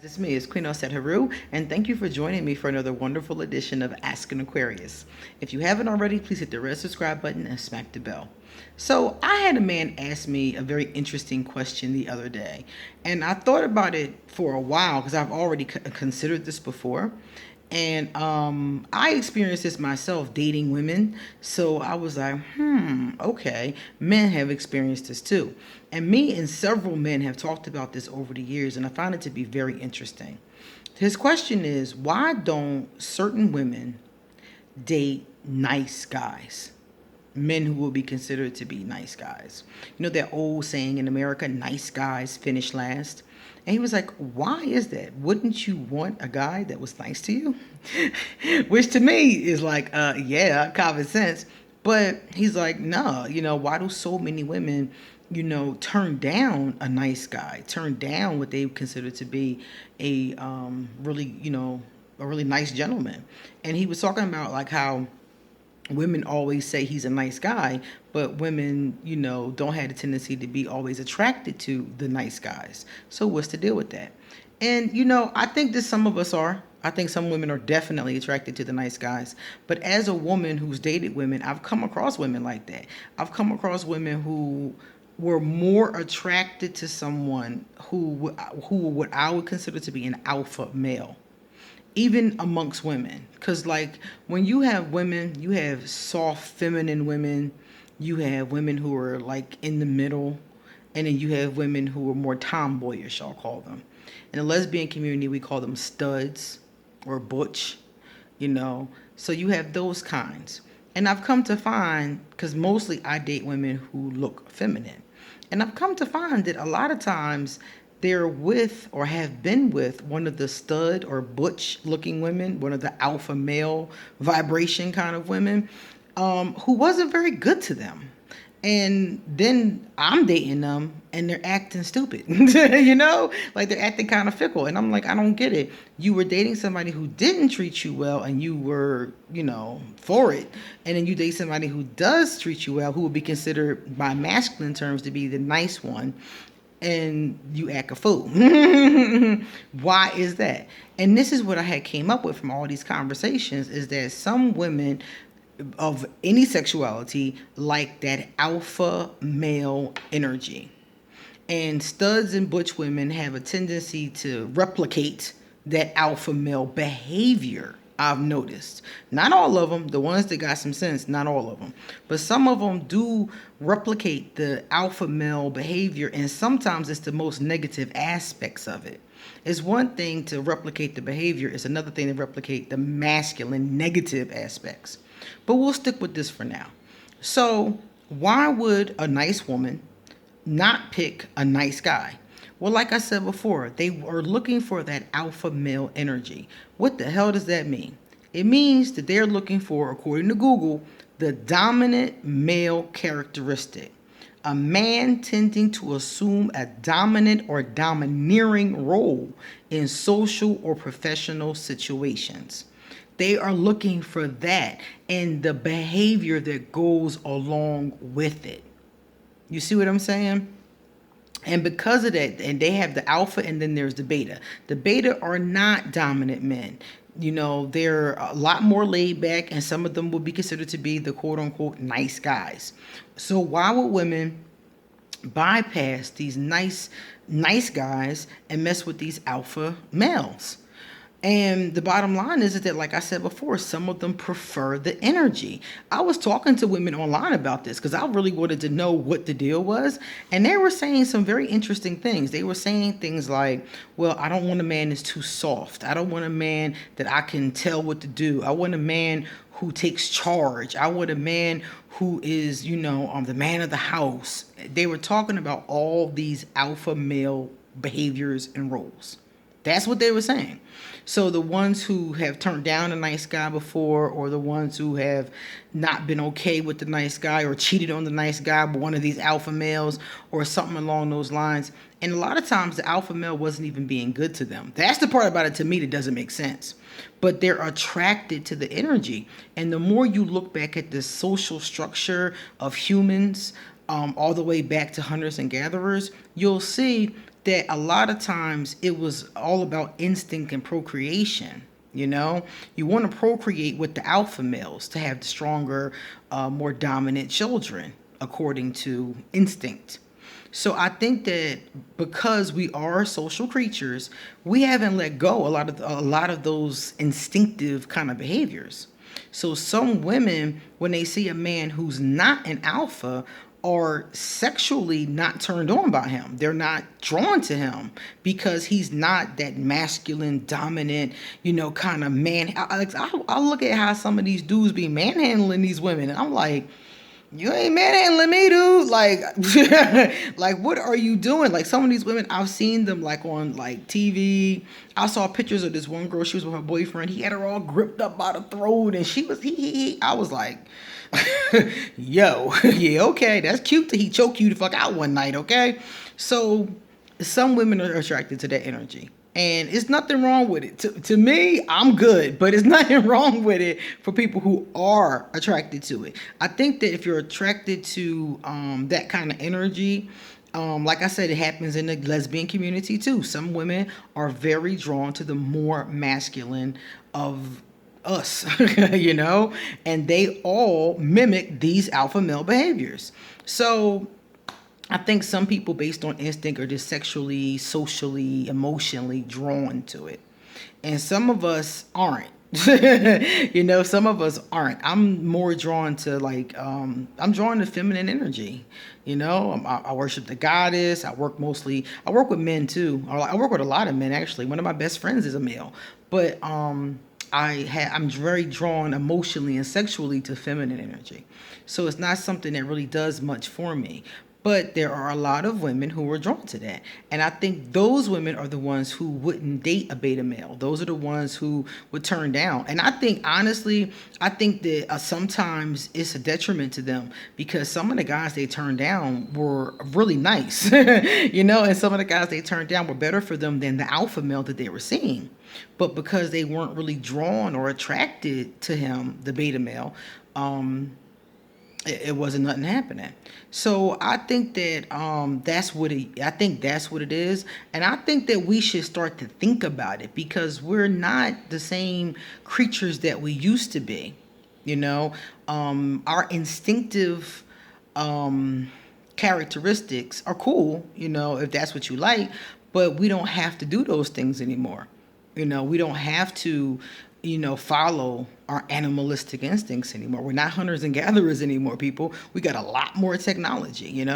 It's me, it's Queen Osset Haru, and thank you for joining me for another wonderful edition of Ask an Aquarius. If you haven't already, please hit the red subscribe button and smack the bell. So, I had a man ask me a very interesting question the other day, and I thought about it for a while because I've already considered this before. And I experienced this myself dating women. So I was like, okay, men have experienced this too. And me and several men have talked about this over the years, and I found it to be very interesting. His question is, why don't certain women date nice guys? Men who will be considered to be nice guys. You know that old saying in America, nice guys finish last? And he was like, why is that? Wouldn't you want a guy that was nice to you? Which to me is like, yeah, common sense. But he's like, no, why do so many women, turn down a nice guy, turn down what they consider to be a really, a really nice gentleman? And he was talking about like how women always say he's a nice guy, but women, don't have the tendency to be always attracted to the nice guys. So what's the deal with that? And I think that some of us are. I think some women are definitely attracted to the nice guys. But as a woman who's dated women, I've come across women like that. I've come across women who were more attracted to someone who what I would consider to be an alpha male, even amongst women. Because like when you have women, you have soft feminine women, you have women who are like in the middle, and then you have women who are more tomboyish, I'll call them. In the lesbian community, we call them studs or butch, you know. So you have those kinds. And I've come to find, because mostly I date women who look feminine, and I've come to find that a lot of times they're with or have been with one of the stud or butch looking women, one of the alpha male vibration kind of women, who wasn't very good to them. And then I'm dating them and they're acting stupid, like they're acting kind of fickle. And I'm like, I don't get it. You were dating somebody who didn't treat you well and you were, for it. And then you date somebody who does treat you well, who would be considered by masculine terms to be the nice one, and you act a fool. Why is that? And this is what I had came up with from all these conversations, is that some women of any sexuality like that alpha male energy. And studs and butch women have a tendency to replicate that alpha male behavior. I've noticed. Not all of them, the ones that got some sense, not all of them. But some of them do replicate the alpha male behavior, and sometimes it's the most negative aspects of it. It's one thing to replicate the behavior, it's another thing to replicate the masculine negative aspects. But we'll stick with this for now. So, why would a nice woman not pick a nice guy? Well, like I said before, they are looking for that alpha male energy. What the hell does that mean? It means that they're looking for, according to Google, the dominant male characteristic. A man tending to assume a dominant or domineering role in social or professional situations. They are looking for that and the behavior that goes along with it. You see what I'm saying? And because of that, and they have the alpha and then there's the beta. The beta are not dominant men. They're a lot more laid back, and some of them would be considered to be the quote unquote nice guys. So why would women bypass these nice guys and mess with these alpha males? And the bottom line is that, like I said before, some of them prefer the energy. I was talking to women online about this because I really wanted to know what the deal was. And they were saying some very interesting things. They were saying things like, well, I don't want a man that's too soft. I don't want a man that I can tell what to do. I want a man who takes charge. I want a man who is, the man of the house. They were talking about all these alpha male behaviors and roles. That's what they were saying. So the ones who have turned down a nice guy before, or the ones who have not been okay with the nice guy or cheated on the nice guy with one of these alpha males or something along those lines. And a lot of times the alpha male wasn't even being good to them. That's the part about it to me that doesn't make sense. But they're attracted to the energy. And the more you look back at the social structure of humans, all the way back to hunters and gatherers, you'll see that a lot of times it was all about instinct and procreation. You know, you want to procreate with the alpha males to have the stronger, more dominant children, according to instinct. So I think that because we are social creatures, we haven't let go a lot of those instinctive kind of behaviors. So some women, when they see a man who's not an alpha, are sexually not turned on by him. They're not drawn to him because he's not that masculine, dominant, kind of man. I look at how some of these dudes be manhandling these women, and I'm like, you ain't manhandling me, dude. Like, like, what are you doing? Like, some of these women, I've seen them like on like TV. I saw pictures of this one girl. She was with her boyfriend. He had her all gripped up by the throat, and she was he. I was like, yo, yeah, okay, that's cute that he choked you the fuck out one night, okay? So, some women are attracted to that energy. And it's nothing wrong with it. To me, I'm good, but it's nothing wrong with it for people who are attracted to it. I think that if you're attracted to that kind of energy, like I said, it happens in the lesbian community too. Some women are very drawn to the more masculine of us, and they all mimic these alpha male behaviors. So I think some people, based on instinct, are just sexually, socially, emotionally drawn to it. And some of us aren't. Some of us aren't. I'm more drawn to I'm drawn to feminine energy. I worship the goddess. I work with men too. I work with a lot of men, actually. One of my best friends is a male. But I'm very drawn emotionally and sexually to feminine energy. So it's not something that really does much for me. But there are a lot of women who are drawn to that. And I think those women are the ones who wouldn't date a beta male. Those are the ones who would turn down. And I think, honestly, that sometimes it's a detriment to them because some of the guys they turned down were really nice, and some of the guys they turned down were better for them than the alpha male that they were seeing. But because they weren't really drawn or attracted to him, the beta male, it wasn't nothing happening. So I think that that's what it is, and I think that we should start to think about it because we're not the same creatures that we used to be. Our instinctive characteristics are cool, if that's what you like, but we don't have to do those things anymore. We don't have to follow our animalistic instincts anymore. We're not hunters and gatherers anymore, people. We got a lot more technology,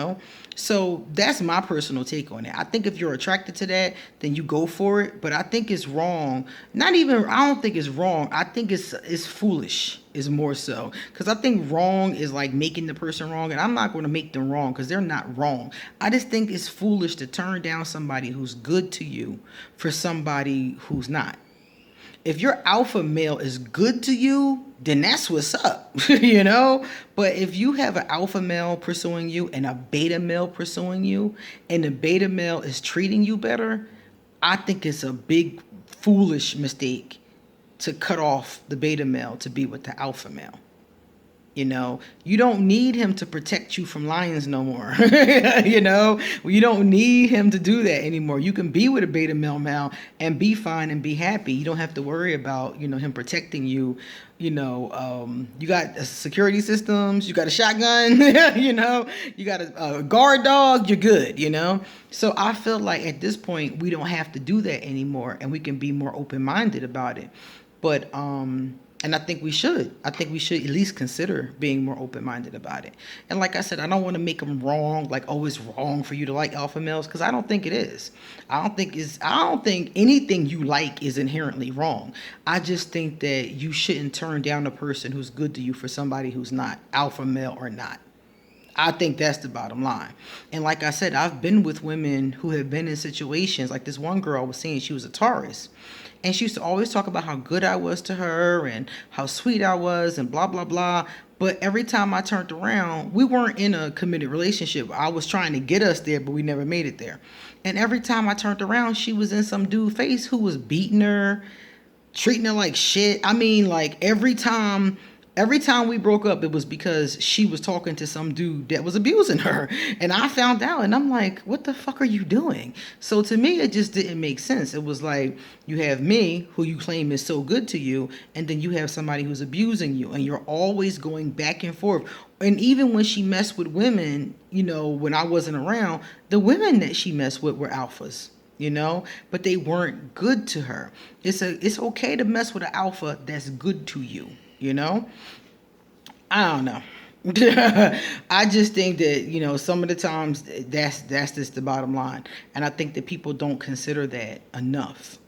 So that's my personal take on it. I think if you're attracted to that, then you go for it. But I think it's wrong. I don't think it's wrong. I think it's foolish is more so. Because I think wrong is like making the person wrong. And I'm not going to make them wrong because they're not wrong. I just think it's foolish to turn down somebody who's good to you for somebody who's not. If your alpha male is good to you, then that's what's up, But if you have an alpha male pursuing you and a beta male pursuing you, and the beta male is treating you better, I think it's a big foolish mistake to cut off the beta male to be with the alpha male. You don't need him to protect you from lions no more. You don't need him to do that anymore. You can be with a beta male and be fine and be happy. You don't have to worry about, him protecting you. You got security systems, you got a shotgun, you got a guard dog, you're good, So I feel like at this point, we don't have to do that anymore and we can be more open-minded about it. But, and I think we should. I think we should at least consider being more open-minded about it. And like I said, I don't want to make them wrong, like, oh, it's wrong for you to like alpha males, because I don't think it is. I don't think anything you like is inherently wrong. I just think that you shouldn't turn down a person who's good to you for somebody who's not, alpha male or not. I think that's the bottom line. And like I said, I've been with women who have been in situations like this one girl I was seeing, she was a Taurus. And she used to always talk about how good I was to her and how sweet I was and blah, blah, blah. But every time I turned around, we weren't in a committed relationship. I was trying to get us there, but we never made it there. And every time I turned around, she was in some dude's face who was beating her, treating her like shit. I mean, like every time Every time we broke up, it was because she was talking to some dude that was abusing her. And I found out, and I'm like, what the fuck are you doing? So to me, it just didn't make sense. It was like, you have me, who you claim is so good to you, and then you have somebody who's abusing you, and you're always going back and forth. And even when she messed with women, when I wasn't around, the women that she messed with were alphas. But they weren't good to her. It's okay to mess with an alpha that's good to you. I don't know. I just think that some of the times that's just the bottom line, and I think that people don't consider that enough.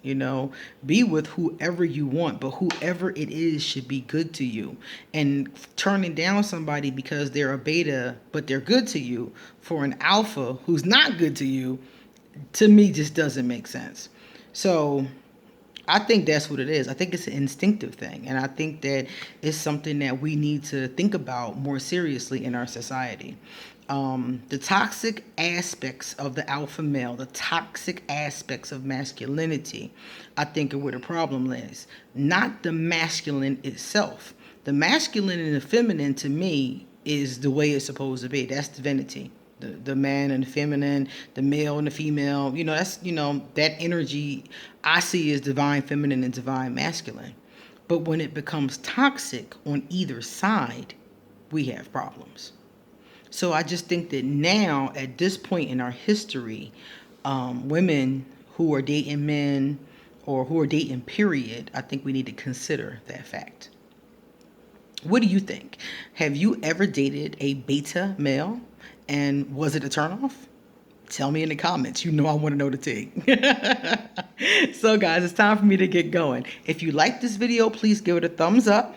Be with whoever you want, but whoever it is should be good to you. And turning down somebody because they're a beta but they're good to you for an alpha who's not good to you, to me, just doesn't make sense. So I think that's what it is. I think it's an instinctive thing. And I think that it's something that we need to think about more seriously in our society. The toxic aspects of the alpha male, the toxic aspects of masculinity, I think are where the problem lies. Not the masculine itself. The masculine and the feminine, to me, is the way it's supposed to be. That's divinity. The man and the feminine, the male and the female, that's, that energy I see as divine feminine and divine masculine. But when it becomes toxic on either side, we have problems. So I just think that now, at this point in our history, women who are dating men or who are dating period, I think we need to consider that fact. What do you think? Have you ever dated a beta male? And was it a turnoff? Tell me in the comments. I want to know the tea. So guys, it's time for me to get going. If you like this video, please give it a thumbs up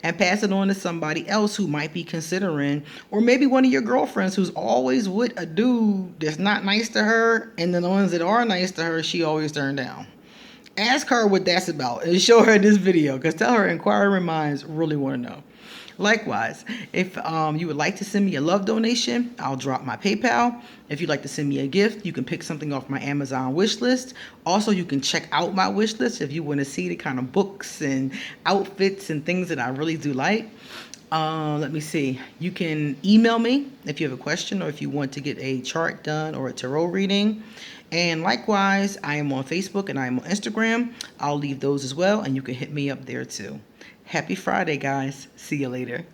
and pass it on to somebody else who might be considering, or maybe one of your girlfriends who's always with a dude that's not nice to her, and then the ones that are nice to her, she always turned down. Ask her what that's about and show her this video, because tell her inquiring minds really want to know. Likewise, if you would like to send me a love donation, I'll drop my PayPal. If you'd like to send me a gift, you can pick something off my Amazon wish list. Also, you can check out my wish list if you want to see the kind of books and outfits and things that I really do like. Let me see. You can email me if you have a question or if you want to get a chart done or a tarot reading. And likewise, I am on Facebook and I am on Instagram. I'll leave those as well, and you can hit me up there too. Happy Friday, guys. See you later.